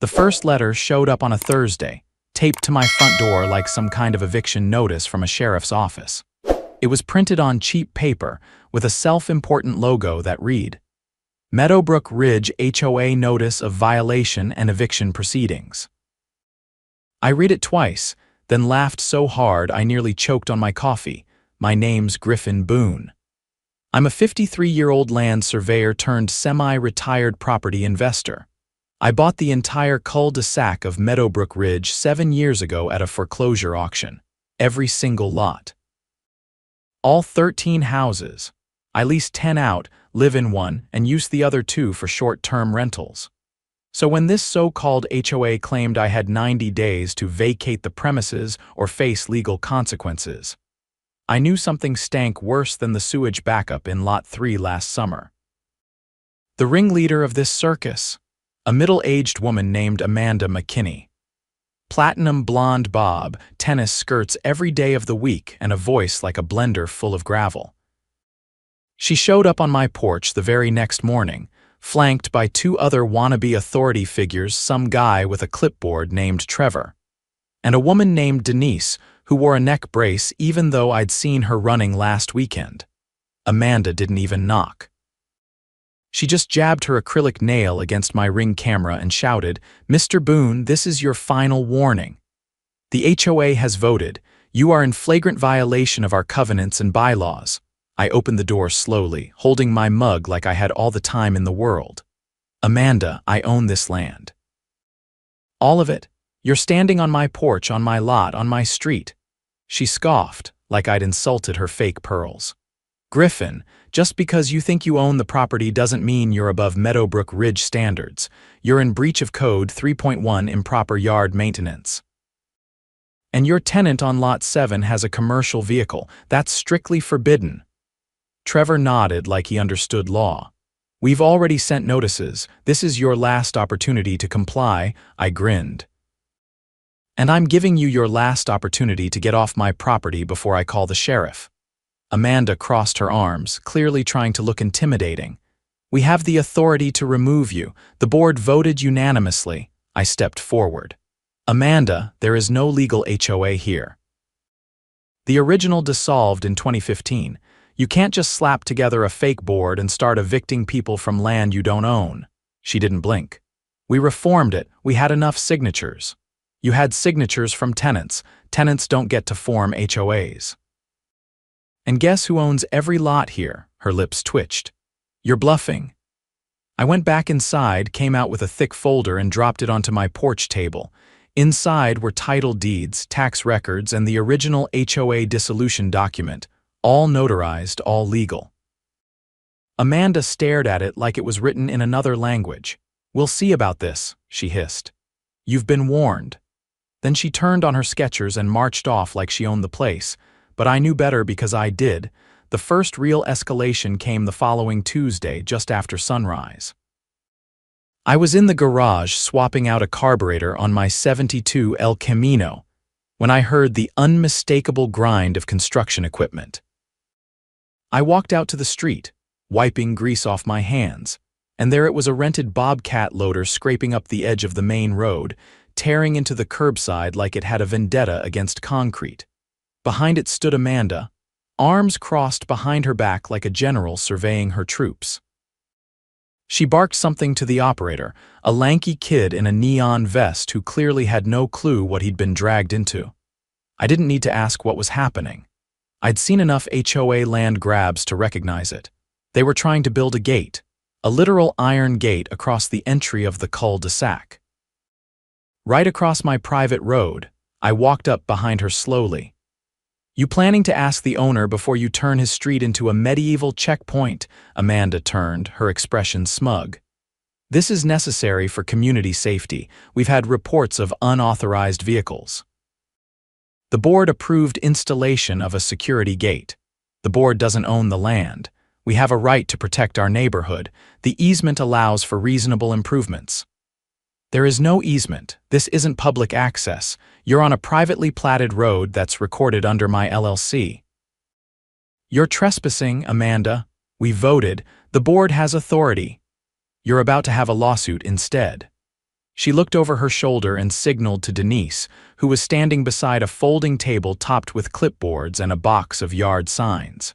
The first letter showed up on a Thursday, taped to my front door like some kind of eviction notice from a sheriff's office. It was printed on cheap paper with a self-important logo that read, Meadowbrook Ridge HOA Notice of Violation and Eviction Proceedings. I read it twice, then laughed so hard I nearly choked on my coffee. My name's Griffin Boone. I'm a 53-year-old land surveyor turned semi-retired property investor. I bought the entire cul-de-sac of Meadowbrook Ridge 7 years ago at a foreclosure auction. Every single lot. All 13 houses. I leased 10 out, live in one, and use the other 2 for short-term rentals. So when this so-called HOA claimed I had 90 days to vacate the premises or face legal consequences, I knew something stank worse than the sewage backup in Lot 3 last summer. The ringleader of this circus, a middle-aged woman named Amanda McKinney. Platinum blonde bob, tennis skirts every day of the week, and a voice like a blender full of gravel. She showed up on my porch the very next morning, flanked by 2 other wannabe authority figures, some guy with a clipboard named Trevor, and a woman named Denise, who wore a neck brace even though I'd seen her running last weekend. Amanda didn't even knock. She just jabbed her acrylic nail against my Ring camera and shouted, "Mr. Boone, this is your final warning. The HOA has voted. You are in flagrant violation of our covenants and bylaws." I opened the door slowly, holding my mug like I had all the time in the world. "Amanda, I own this land. All of it. You're standing on my porch, on my lot, on my street." She scoffed, like I'd insulted her fake pearls. "Griffin, just because you think you own the property doesn't mean you're above Meadowbrook Ridge standards. You're in breach of Code 3.1 improper yard maintenance. And your tenant on Lot 7 has a commercial vehicle. That's strictly forbidden." Trevor nodded like he understood law. "We've already sent notices. This is your last opportunity to comply," I grinned. "And I'm giving you your last opportunity to get off my property before I call the sheriff." Amanda crossed her arms, clearly trying to look intimidating. "We have the authority to remove you. The board voted unanimously." I stepped forward. "Amanda, there is no legal HOA here. The original dissolved in 2015. You can't just slap together a fake board and start evicting people from land you don't own." She didn't blink. "We reformed it. We had enough signatures." "You had signatures from tenants. Tenants don't get to form HOAs. And guess who owns every lot here?" Her lips twitched. "You're bluffing." I went back inside, came out with a thick folder and dropped it onto my porch table. Inside were title deeds, tax records, and the original HOA dissolution document, all notarized, all legal. Amanda stared at it like it was written in another language. "We'll see about this," she hissed. "You've been warned." Then she turned on her Skechers and marched off like she owned the place, but I knew better because I did. The first real escalation came the following Tuesday, just after sunrise. I was in the garage swapping out a carburetor on my '72 El Camino when I heard the unmistakable grind of construction equipment. I walked out to the street, wiping grease off my hands, and there it was, a rented Bobcat loader scraping up the edge of the main road, tearing into the curbside like it had a vendetta against concrete. Behind it stood Amanda, arms crossed behind her back like a general surveying her troops. She barked something to the operator, a lanky kid in a neon vest who clearly had no clue what he'd been dragged into. I didn't need to ask what was happening. I'd seen enough HOA land grabs to recognize it. They were trying to build a gate, a literal iron gate across the entry of the cul-de-sac. Right across my private road, I walked up behind her slowly. "You planning to ask the owner before you turn his street into a medieval checkpoint?" Amanda turned, her expression smug. "This is necessary for community safety. We've had reports of unauthorized vehicles." The board approved installation of a security gate. The board doesn't own the land. We have a right to protect our neighborhood. The easement allows for reasonable improvements. "There is no easement. This isn't public access. You're on a privately platted road that's recorded under my LLC. You're trespassing, Amanda. We voted. The board has authority. You're about to have a lawsuit instead." She looked over her shoulder and signaled to Denise, who was standing beside a folding table topped with clipboards and a box of yard signs.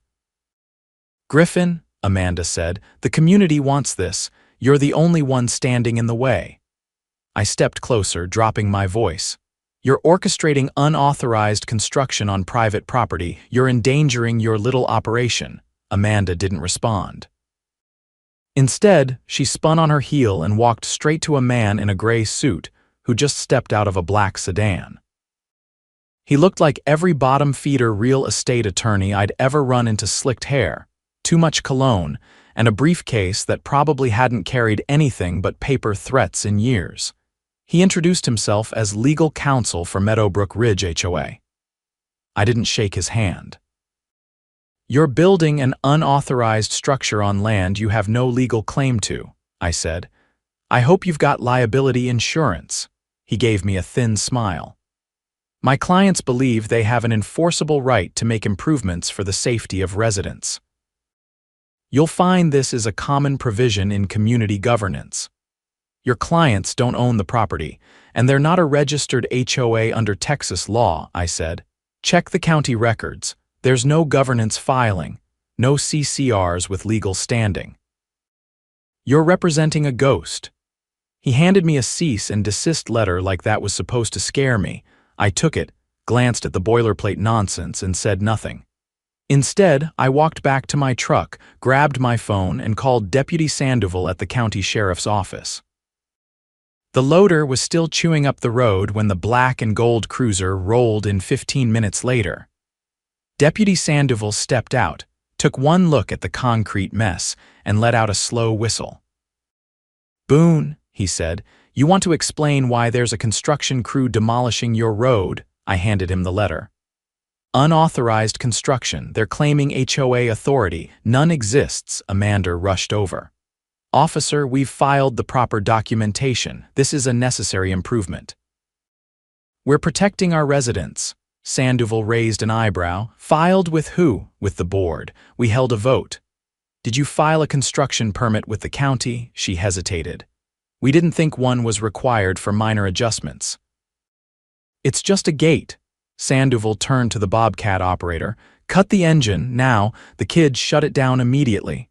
"Griffin," Amanda said, "the community wants this. You're the only one standing in the way." I stepped closer, dropping my voice. "You're orchestrating unauthorized construction on private property. You're endangering your little operation." Amanda didn't respond. Instead, she spun on her heel and walked straight to a man in a gray suit who just stepped out of a black sedan. He looked like every bottom-feeder real estate attorney I'd ever run into: slicked hair, too much cologne, and a briefcase that probably hadn't carried anything but paper threats in years. He introduced himself as legal counsel for Meadowbrook Ridge HOA. I didn't shake his hand. "You're building an unauthorized structure on land you have no legal claim to," I said. "I hope you've got liability insurance." He gave me a thin smile. "My clients believe they have an enforceable right to make improvements for the safety of residents. You'll find this is a common provision in community governance. Your clients don't own the property, and they're not a registered HOA under Texas law," I said. "Check the county records. There's no governance filing, no CCRs with legal standing. You're representing a ghost." He handed me a cease and desist letter like that was supposed to scare me. I took it, glanced at the boilerplate nonsense, and said nothing. Instead, I walked back to my truck, grabbed my phone, and called Deputy Sandoval at the county sheriff's office. The loader was still chewing up the road when the black and gold cruiser rolled in 15 minutes later. Deputy Sandoval stepped out, took one look at the concrete mess, and let out a slow whistle. "Boone," he said, "you want to explain why there's a construction crew demolishing your road?" I handed him the letter. "Unauthorized construction. They're claiming HOA authority. None exists," Amanda rushed over. "Officer, we've filed the proper documentation. This is a necessary improvement." "We're protecting our residents." Sandoval raised an eyebrow. "Filed with who?" "With the board. We held a vote." "Did you file a construction permit with the county?" She hesitated. "We didn't think one was required for minor adjustments." "It's just a gate." Sandoval turned to the Bobcat operator. "Cut the engine, now." The kid shut it down immediately.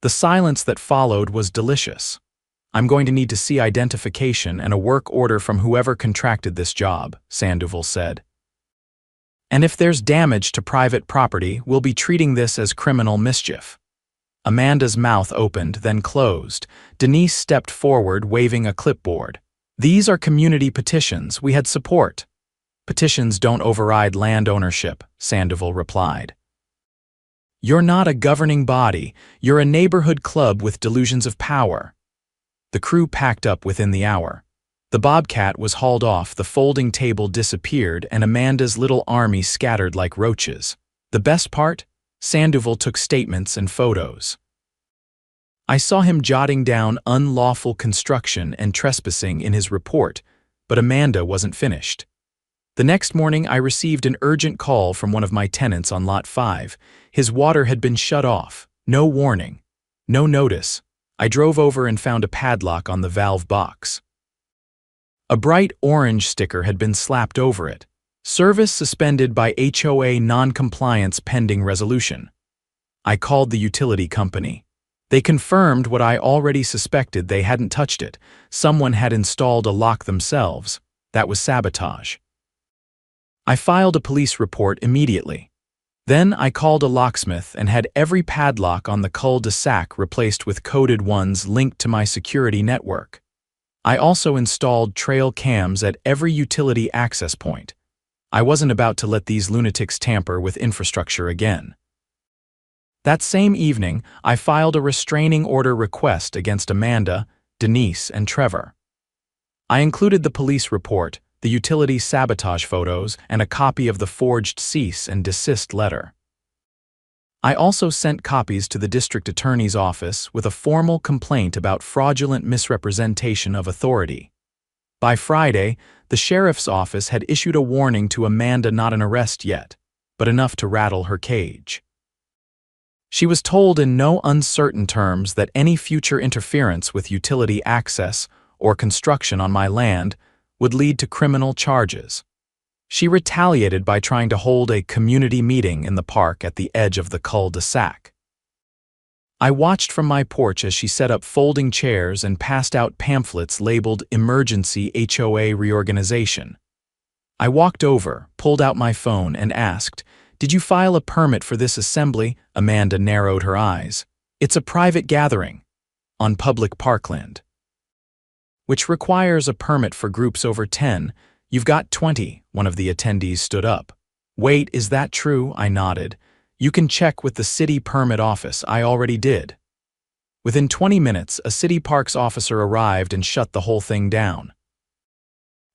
The silence that followed was delicious. "I'm going to need to see identification and a work order from whoever contracted this job," Sandoval said. "And if there's damage to private property, we'll be treating this as criminal mischief." Amanda's mouth opened, then closed. Denise stepped forward, waving a clipboard. "These are community petitions. We had support." "Petitions don't override land ownership," Sandoval replied. "You're not a governing body. You're a neighborhood club with delusions of power." The crew packed up within the hour. The Bobcat was hauled off, the folding table disappeared, and Amanda's little army scattered like roaches. The best part? Sandoval took statements and photos. I saw him jotting down unlawful construction and trespassing in his report, but Amanda wasn't finished. The next morning, I received an urgent call from one of my tenants on Lot 5. His water had been shut off. No warning. No notice. I drove over and found a padlock on the valve box. A bright orange sticker had been slapped over it. "Service suspended by HOA non-compliance pending resolution." I called the utility company. They confirmed what I already suspected: they hadn't touched it. Someone had installed a lock themselves. That was sabotage. I filed a police report immediately. Then I called a locksmith and had every padlock on the cul-de-sac replaced with coded ones linked to my security network. I also installed trail cams at every utility access point. I wasn't about to let these lunatics tamper with infrastructure again. That same evening, I filed a restraining order request against Amanda, Denise, and Trevor. I included the police report, the utility sabotage photos, and a copy of the forged cease and desist letter. I also sent copies to the district attorney's office with a formal complaint about fraudulent misrepresentation of authority. By Friday, the sheriff's office had issued a warning to Amanda, not an arrest yet, but enough to rattle her cage. She was told in no uncertain terms that any future interference with utility access or construction on my land would lead to criminal charges. She retaliated by trying to hold a community meeting in the park at the edge of the cul-de-sac. I watched from my porch as she set up folding chairs and passed out pamphlets labeled Emergency HOA Reorganization. I walked over, pulled out my phone, and asked, "Did you file a permit for this assembly?" Amanda narrowed her eyes. "It's a private gathering on public parkland, which requires a permit for groups over 10. You've got 20, one of the attendees stood up. "Wait, is that true?" I nodded. "You can check with the city permit office. I already did." Within 20 minutes, a city parks officer arrived and shut the whole thing down.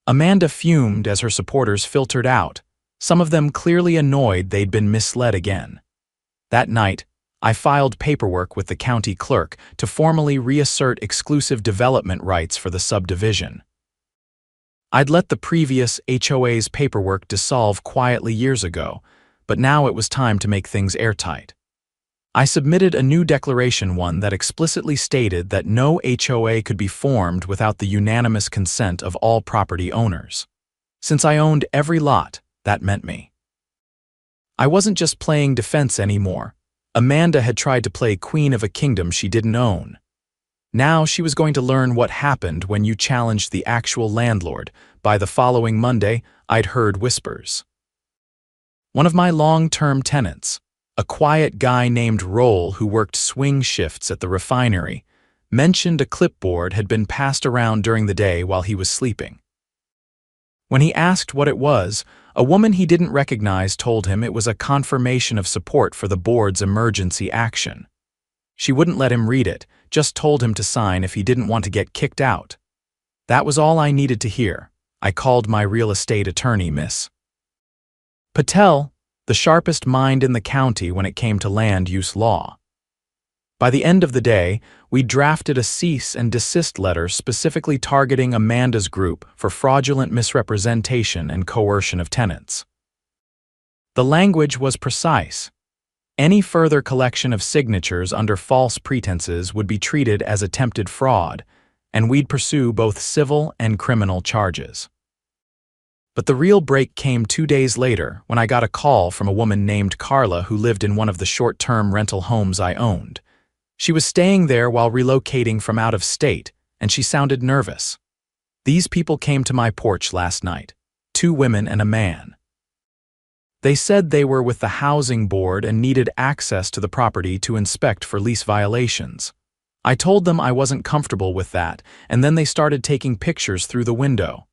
Amanda fumed as her supporters filtered out, some of them clearly annoyed they'd been misled again. That night, I filed paperwork with the county clerk to formally reassert exclusive development rights for the subdivision. I'd let the previous HOA's paperwork dissolve quietly years ago, but now it was time to make things airtight. I submitted a new declaration, one that explicitly stated that no HOA could be formed without the unanimous consent of all property owners. Since I owned every lot, that meant me. I wasn't just playing defense anymore. Amanda had tried to play queen of a kingdom she didn't own. Now she was going to learn what happened when you challenged the actual landlord. By the following Monday, I'd heard whispers. One of my long-term tenants, a quiet guy named Roll who worked swing shifts at the refinery, mentioned a clipboard had been passed around during the day while he was sleeping. When he asked what it was, a woman he didn't recognize told him it was a confirmation of support for the board's emergency action. She wouldn't let him read it, just told him to sign if he didn't want to get kicked out. That was all I needed to hear. I called my real estate attorney, Miss Patel, the sharpest mind in the county when it came to land use law. By the end of the day, we drafted a cease and desist letter specifically targeting Amanda's group for fraudulent misrepresentation and coercion of tenants. The language was precise. Any further collection of signatures under false pretenses would be treated as attempted fraud, and we'd pursue both civil and criminal charges. But the real break came 2 days later when I got a call from a woman named Carla who lived in one of the short-term rental homes I owned. She was staying there while relocating from out of state, and she sounded nervous. "These people came to my porch last night, 2 women and a man. They said they were with the housing board and needed access to the property to inspect for lease violations. I told them I wasn't comfortable with that, and then they started taking pictures through the window."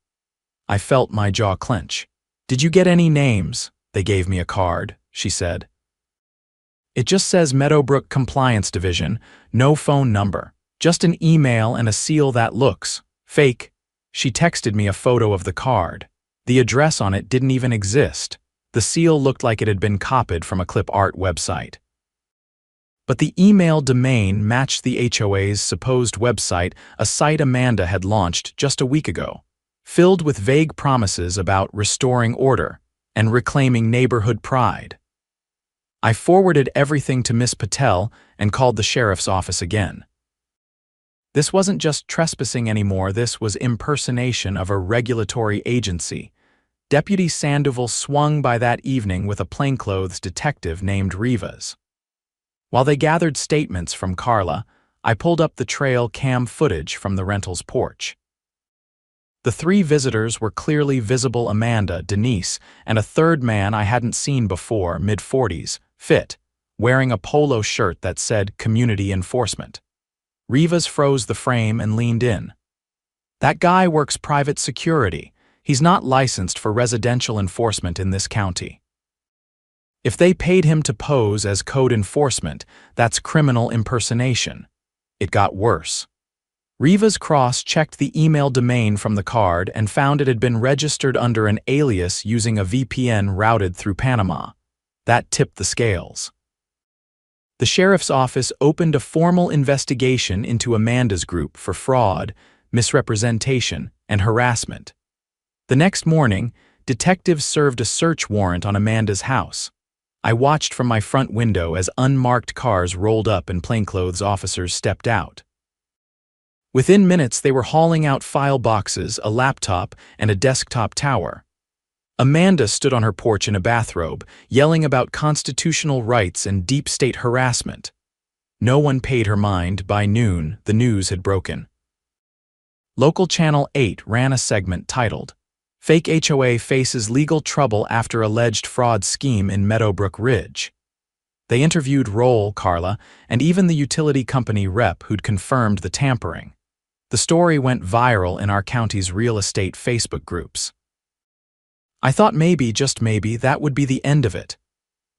I felt my jaw clench. "Did you get any names?" "They gave me a card," she said. "It just says Meadowbrook Compliance Division, no phone number, just an email and a seal that looks fake." She texted me a photo of the card. The address on it didn't even exist. The seal looked like it had been copied from a clip art website. But the email domain matched the HOA's supposed website, a site Amanda had launched just a week ago, filled with vague promises about restoring order and reclaiming neighborhood pride. I forwarded everything to Miss Patel and called the sheriff's office again. This wasn't just trespassing anymore, this was impersonation of a regulatory agency. Deputy Sandoval swung by that evening with a plainclothes detective named Rivas. While they gathered statements from Carla, I pulled up the trail cam footage from the rental's porch. The 3 visitors were clearly visible: Amanda, Denise, and a third man I hadn't seen before, mid-40s, fit, wearing a polo shirt that said Community Enforcement. Rivas froze the frame and leaned in. "That guy works private security. He's not licensed for residential enforcement in this county. If they paid him to pose as code enforcement, that's criminal impersonation." It got worse. Rivas cross-checked the email domain from the card and found it had been registered under an alias using a VPN routed through Panama. That tipped the scales. The sheriff's office opened a formal investigation into Amanda's group for fraud, misrepresentation, and harassment. The next morning, detectives served a search warrant on Amanda's house. I watched from my front window as unmarked cars rolled up and plainclothes officers stepped out. Within minutes, they were hauling out file boxes, a laptop, and a desktop tower. Amanda stood on her porch in a bathrobe, yelling about constitutional rights and deep state harassment. No one paid her mind. By noon, the news had broken. Local Channel 8 ran a segment titled, "Fake HOA Faces Legal Trouble After Alleged Fraud Scheme in Meadowbrook Ridge." They interviewed Carla, and even the utility company rep who'd confirmed the tampering. The story went viral in our county's real estate Facebook groups. I thought maybe, just maybe, that would be the end of it.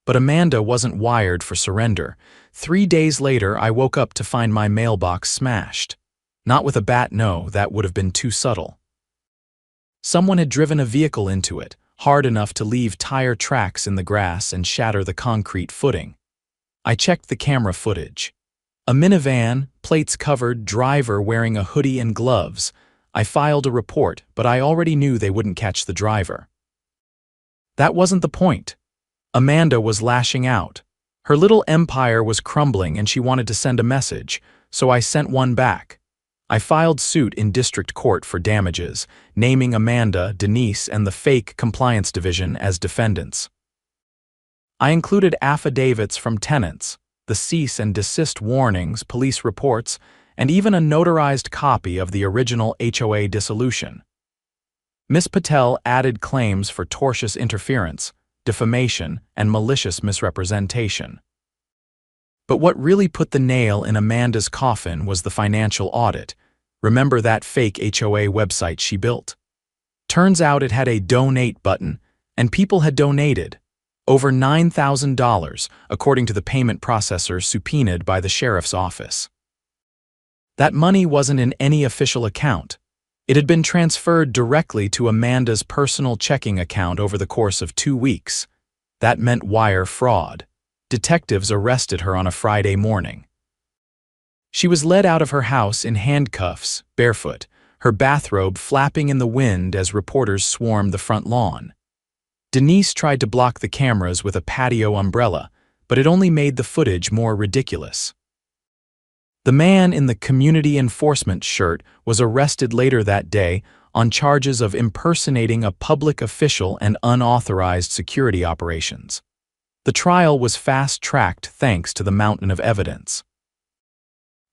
But Amanda wasn't wired for surrender. 3 days later, I woke up to find my mailbox smashed. Not with a bat, no, that would have been too subtle. Someone had driven a vehicle into it, hard enough to leave tire tracks in the grass and shatter the concrete footing. I checked the camera footage. A minivan, plates covered, driver wearing a hoodie and gloves. I filed a report, but I already knew they wouldn't catch the driver. That wasn't the point. Amanda was lashing out. Her little empire was crumbling and she wanted to send a message, so I sent one back. I filed suit in district court for damages, naming Amanda, Denise, and the fake compliance division as defendants. I included affidavits from tenants, the cease and desist warnings, police reports, and even a notarized copy of the original HOA dissolution. Ms. Patel added claims for tortious interference, defamation, and malicious misrepresentation. But what really put the nail in Amanda's coffin was the financial audit. Remember that fake HOA website she built? Turns out it had a donate button, and people had donated. Over $9,000, according to the payment processor subpoenaed by the sheriff's office. That money wasn't in any official account. It had been transferred directly to Amanda's personal checking account over the course of 2 weeks. That meant wire fraud. Detectives arrested her on a Friday morning. She was led out of her house in handcuffs, barefoot, her bathrobe flapping in the wind as reporters swarmed the front lawn. Denise tried to block the cameras with a patio umbrella, but it only made the footage more ridiculous. The man in the community enforcement shirt was arrested later that day on charges of impersonating a public official and unauthorized security operations. The trial was fast-tracked thanks to the mountain of evidence.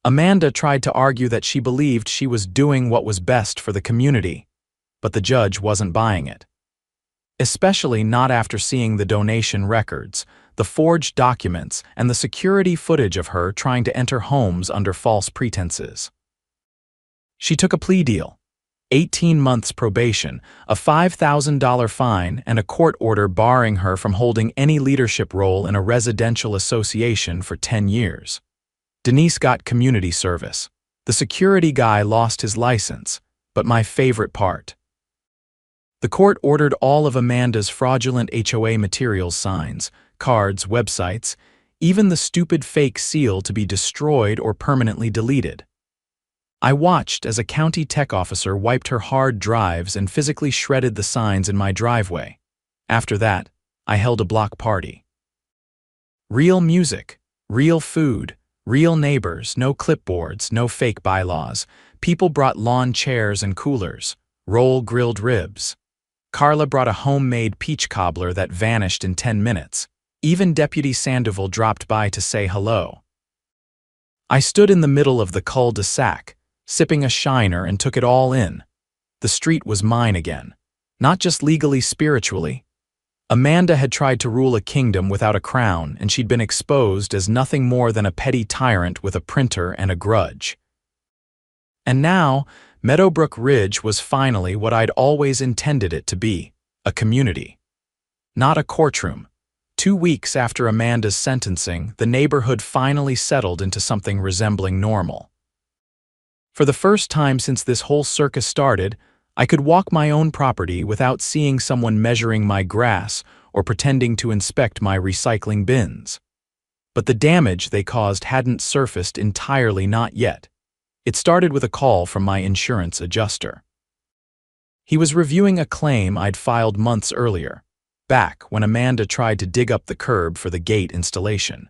Amanda tried to argue that she believed she was doing what was best for the community, but the judge wasn't buying it. Especially not after seeing the donation records, the forged documents, and the security footage of her trying to enter homes under false pretenses. She took a plea deal, 18 months probation, a $5,000 fine, and a court order barring her from holding any leadership role in a residential association for 10 years. Denise got community service. The security guy lost his license, but my favorite part. The court ordered all of Amanda's fraudulent HOA materials, signs, cards, websites, even the stupid fake seal to be destroyed or permanently deleted. I watched as a county tech officer wiped her hard drives and physically shredded the signs in my driveway. After that, I held a block party. Real music, real food, real neighbors, no clipboards, no fake bylaws. People brought lawn chairs and coolers, roll grilled ribs. Carla brought a homemade peach cobbler that vanished in 10 minutes. Even Deputy Sandoval dropped by to say hello. I stood in the middle of the cul-de-sac, sipping a shiner, and took it all in. The street was mine again. Not just legally, spiritually. Amanda had tried to rule a kingdom without a crown, and she'd been exposed as nothing more than a petty tyrant with a printer and a grudge. And now, Meadowbrook Ridge was finally what I'd always intended it to be, a community. Not a courtroom. 2 weeks after Amanda's sentencing, the neighborhood finally settled into something resembling normal. For the first time since this whole circus started, I could walk my own property without seeing someone measuring my grass or pretending to inspect my recycling bins. But the damage they caused hadn't surfaced entirely, not yet. It started with a call from my insurance adjuster. He was reviewing a claim I'd filed months earlier, back when Amanda tried to dig up the curb for the gate installation.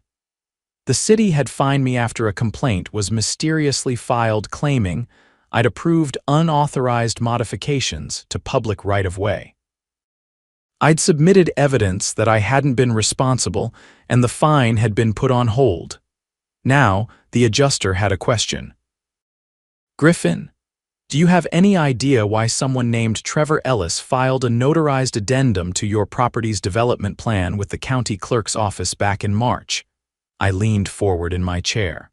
The city had fined me after a complaint was mysteriously filed claiming I'd approved unauthorized modifications to public right-of-way. I'd submitted evidence that I hadn't been responsible and the fine had been put on hold. Now, the adjuster had a question. "Griffin, do you have any idea why someone named Trevor Ellis filed a notarized addendum to your property's development plan with the county clerk's office back in March?" I leaned forward in my chair.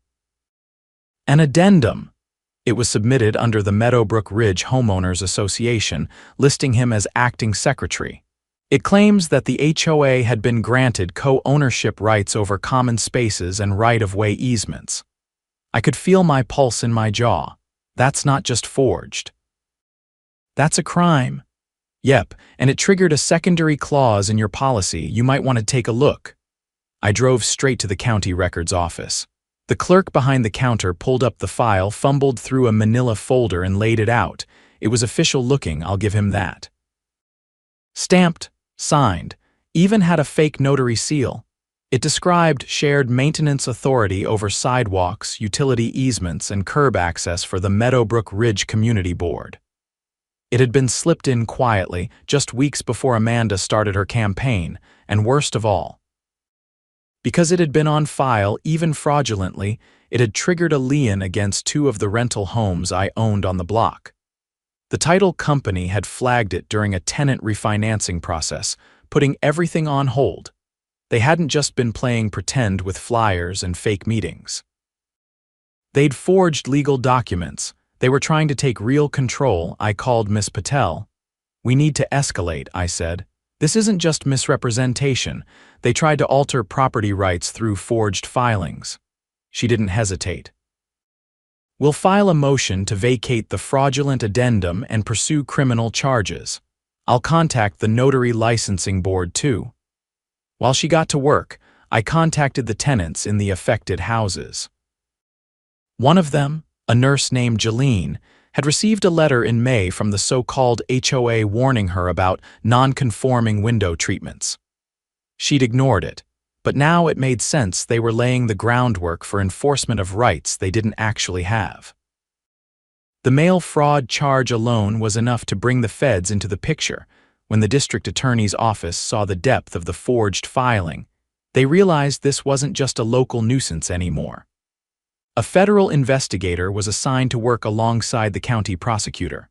"An addendum." It was submitted under the Meadowbrook Ridge Homeowners Association, listing him as acting secretary. It claims that the HOA had been granted co-ownership rights over common spaces and right-of-way easements. I could feel my pulse in my jaw. That's not just forged. That's a crime. Yep, and it triggered a secondary clause in your policy. You might want to take a look. I drove straight to the county records office. The clerk behind the counter pulled up the file, fumbled through a manila folder, and laid it out. It was official looking, I'll give him that. Stamped, signed, even had a fake notary seal. It described shared maintenance authority over sidewalks, utility easements, and curb access for the Meadowbrook Ridge Community Board. It had been slipped in quietly, just weeks before Amanda started her campaign, and worst of all, because it had been on file, even fraudulently, it had triggered a lien against 2 of the rental homes I owned on the block. The title company had flagged it during a tenant refinancing process, putting everything on hold. They hadn't just been playing pretend with flyers and fake meetings. They'd forged legal documents. They were trying to take real control. I called Miss Patel. "We need to escalate," I said. "This isn't just misrepresentation. They tried to alter property rights through forged filings." She didn't hesitate. "We'll file a motion to vacate the fraudulent addendum and pursue criminal charges. I'll contact the notary licensing board too." While she got to work, I contacted the tenants in the affected houses. One of them, a nurse named Jeline, had received a letter in May from the so-called HOA warning her about non-conforming window treatments. She'd ignored it, but now it made sense. They were laying the groundwork for enforcement of rights they didn't actually have. The mail fraud charge alone was enough to bring the feds into the picture. When the district attorney's office saw the depth of the forged filing, they realized this wasn't just a local nuisance anymore. A federal investigator was assigned to work alongside the county prosecutor.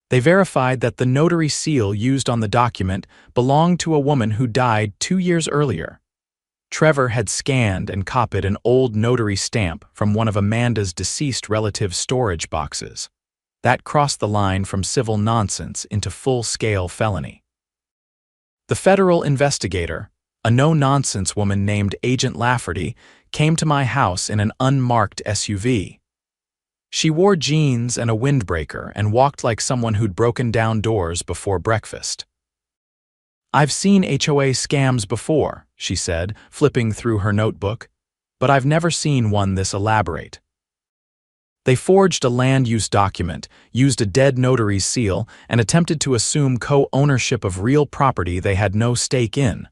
They verified that the notary seal used on the document belonged to a woman who died 2 years earlier. Trevor had scanned and copied an old notary stamp from one of Amanda's deceased relative's storage boxes. That crossed the line from civil nonsense into full-scale felony. The federal investigator, a no-nonsense woman named Agent Lafferty, came to my house in an unmarked SUV. She wore jeans and a windbreaker and walked like someone who'd broken down doors before breakfast. "I've seen HOA scams before," she said, flipping through her notebook, "but I've never seen one this elaborate. They forged a land use document, used a dead notary's seal, and attempted to assume co-ownership of real property they had no stake in.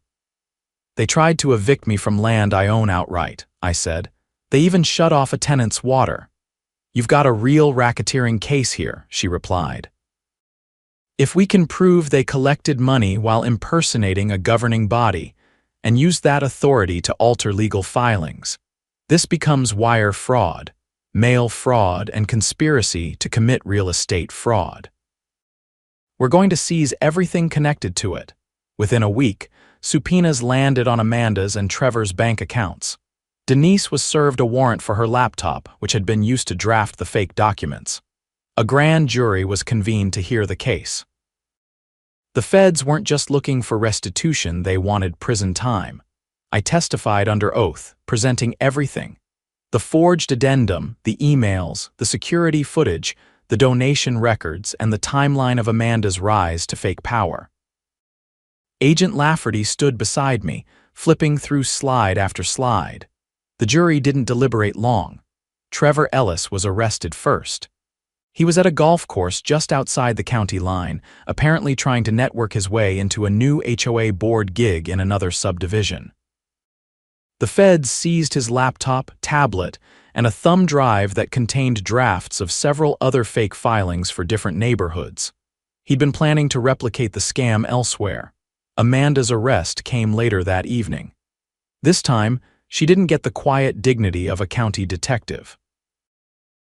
They tried to evict me from land I own outright," I said. "They even shut off a tenant's water." "You've got a real racketeering case here," she replied. "If we can prove they collected money while impersonating a governing body and used that authority to alter legal filings, this becomes wire fraud, mail fraud, and conspiracy to commit real estate fraud. We're going to seize everything connected to it." Within a week, subpoenas landed on Amanda's and Trevor's bank accounts. Denise was served a warrant for her laptop, which had been used to draft the fake documents. A grand jury was convened to hear the case. The feds weren't just looking for restitution, they wanted prison time. I testified under oath, presenting everything: the forged addendum, the emails, the security footage, the donation records, and the timeline of Amanda's rise to fake power. Agent Lafferty stood beside me, flipping through slide after slide. The jury didn't deliberate long. Trevor Ellis was arrested first. He was at a golf course just outside the county line, apparently trying to network his way into a new HOA board gig in another subdivision. The feds seized his laptop, tablet, and a thumb drive that contained drafts of several other fake filings for different neighborhoods. He'd been planning to replicate the scam elsewhere. Amanda's arrest came later that evening. This time, she didn't get the quiet dignity of a county detective.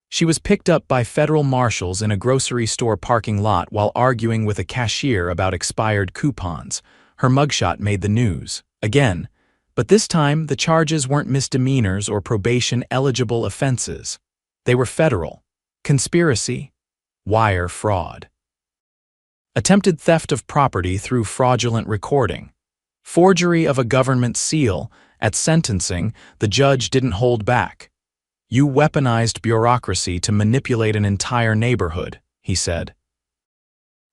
She was picked up by federal marshals in a grocery store parking lot while arguing with a cashier about expired coupons. Her mugshot made the news, again, but this time the charges weren't misdemeanors or probation-eligible offenses. They were federal: conspiracy, wire fraud, attempted theft of property through fraudulent recording, forgery of a government seal. At sentencing, the judge didn't hold back. "You weaponized bureaucracy to manipulate an entire neighborhood," he said.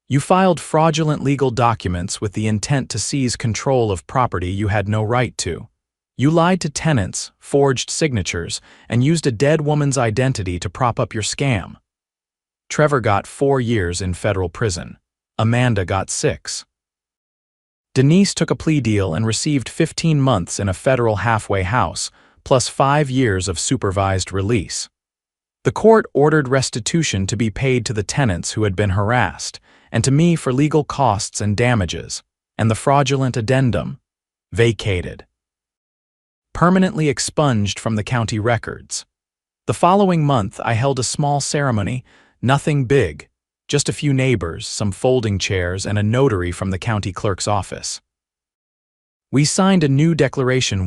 "You filed fraudulent legal documents with the intent to seize control of property you had no right to. You lied to tenants, forged signatures, and used a dead woman's identity to prop up your scam." Trevor got 4 years in federal prison. Amanda got 6. Denise took a plea deal and received 15 months in a federal halfway house, plus 5 years of supervised release. The court ordered restitution to be paid to the tenants who had been harassed, and to me for legal costs and damages, and the fraudulent addendum vacated. Permanently expunged from the county records. The following month I held a small ceremony, nothing big, just a few neighbors, some folding chairs, and a notary from the county clerk's office. We signed a new declaration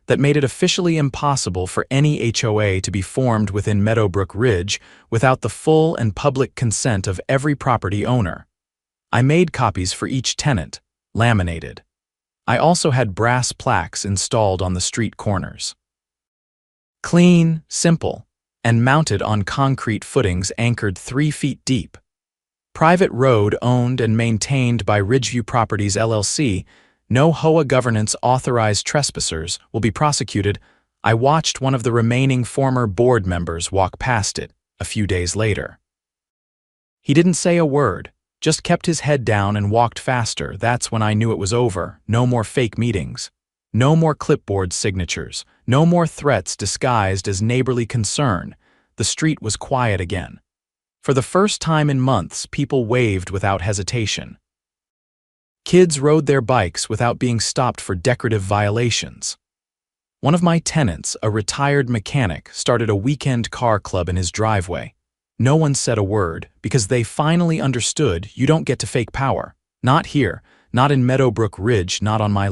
that made it officially impossible for any HOA to be formed within Meadowbrook Ridge without the full and public consent of every property owner. I made copies for each tenant, laminated. I also had brass plaques installed on the street corners. Clean, simple, and mounted on concrete footings anchored 3 feet deep. Private road owned and maintained by Ridgeview Properties LLC. No HOA governance authorized trespassers will be prosecuted. I watched one of the remaining former board members walk past it a few days later. He didn't say a word, just kept his head down and walked faster. That's when I knew it was over. No more fake meetings. No more clipboard signatures. No more threats disguised as neighborly concern. The street was quiet again. For the first time in months, people waved without hesitation. Kids rode their bikes without being stopped for decorative violations. One of my tenants, a retired mechanic, started a weekend car club in his driveway. No one said a word because they finally understood you don't get to fake power. Not here, not in Meadowbrook Ridge, not on my